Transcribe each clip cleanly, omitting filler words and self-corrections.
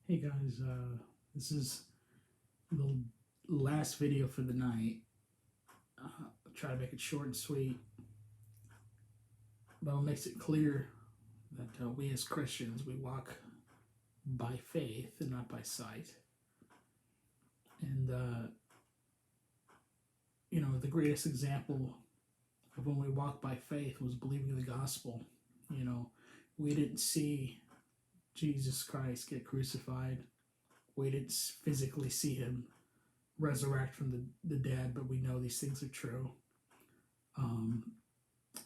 Hey guys, this is the last video for the night. I'll try to make it short and sweet, but it makes it clear that we as Christians, we walk by faith and not by sight. And, the greatest example of when we walk by faith was believing the gospel. You know, we didn't see Jesus Christ get crucified, we didn't physically see him resurrect from the dead, but we know these things are true. Um,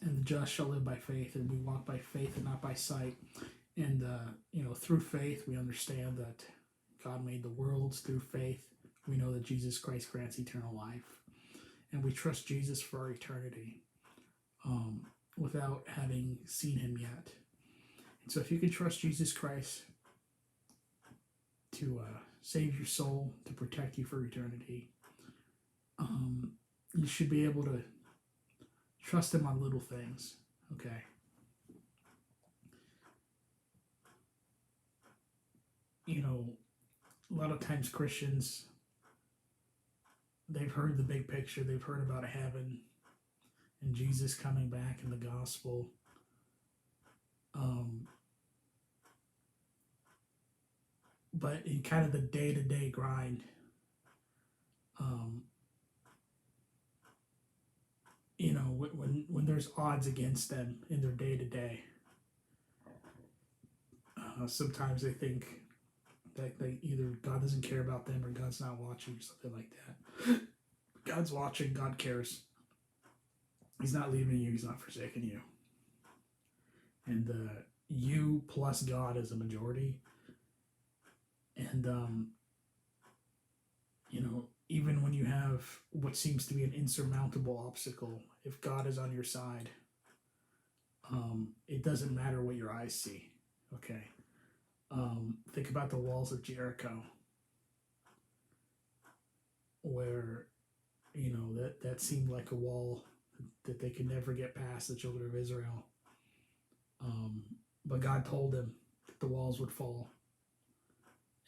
and the just shall live by faith, and we walk by faith and not by sight. And, through faith, we understand that God made the worlds. Through faith, we know that Jesus Christ grants eternal life. And we trust Jesus for our eternity without having seen him yet. And so if you can trust Jesus Christ to save your soul, to protect you for eternity, you should be able to trust him on little things, okay? A lot of times Christians, they've heard the big picture, they've heard about heaven and Jesus coming back in the gospel. But in kind of the day-to-day grind, when there's odds against them in their day-to-day, sometimes they think that either God doesn't care about them or God's not watching or something like that. God's watching, God cares. He's not leaving you, he's not forsaking you. And you plus God is a majority. And, even when you have what seems to be an insurmountable obstacle, if God is on your side, it doesn't matter what your eyes see, okay? Think about the walls of Jericho, where, that seemed like a wall that they could never get past, the children of Israel. But God told them that the walls would fall.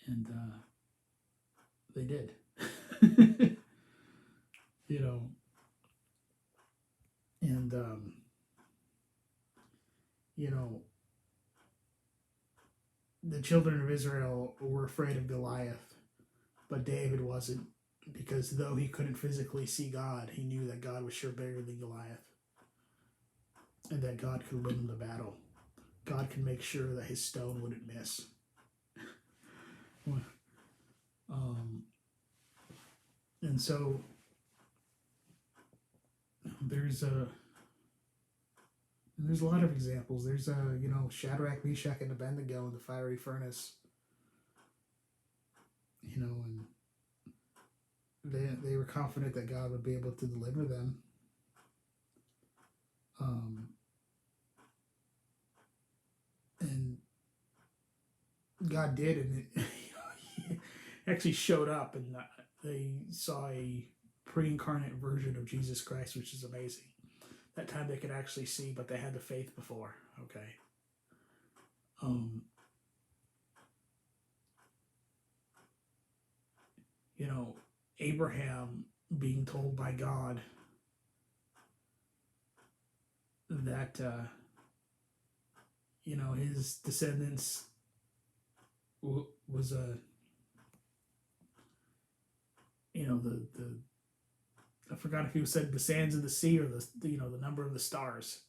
And they did. And the children of Israel were afraid of Goliath, but David wasn't, because though he couldn't physically see God, he knew that God was sure bigger than Goliath, and that God could win the battle. God could make sure that his stone wouldn't miss. And so there's a lot of examples. There's Shadrach, Meshach, and Abednego in the fiery furnace. And they were confident that God would be able to deliver them. And God did, and he actually showed up, and they saw a pre-incarnate version of Jesus Christ, which is amazing. That time they could actually see, but they had the faith before, okay? Abraham being told by God that, his descendants was a, the I forgot if he said the sands of the sea or the number of the stars.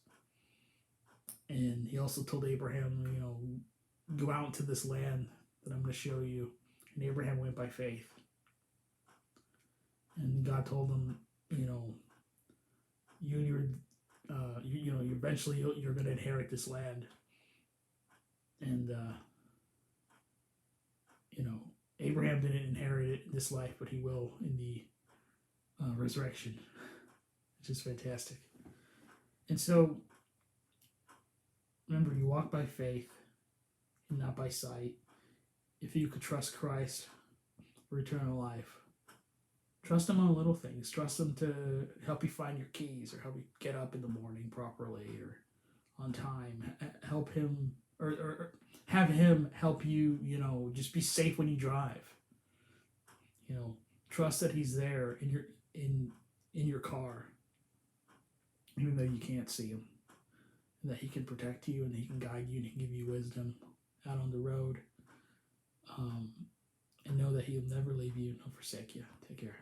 And he also told Abraham, go out into this land that I'm going to show you. And Abraham went by faith. And God told him, you and your, eventually you're going to inherit this land. And, Abraham didn't inherit it in this life, but he will in the resurrection, which is fantastic. And so, remember, you walk by faith and not by sight. If you could trust Christ for eternal life, trust him on little things. Trust him to help you find your keys, or help you get up in the morning properly or on time. Help him, or have him help you, just be safe when you drive. Trust that he's there in your car, even though you can't see him, and that he can protect you and he can guide you and he can give you wisdom out on the road. And know that he'll never leave you nor forsake you. Take care.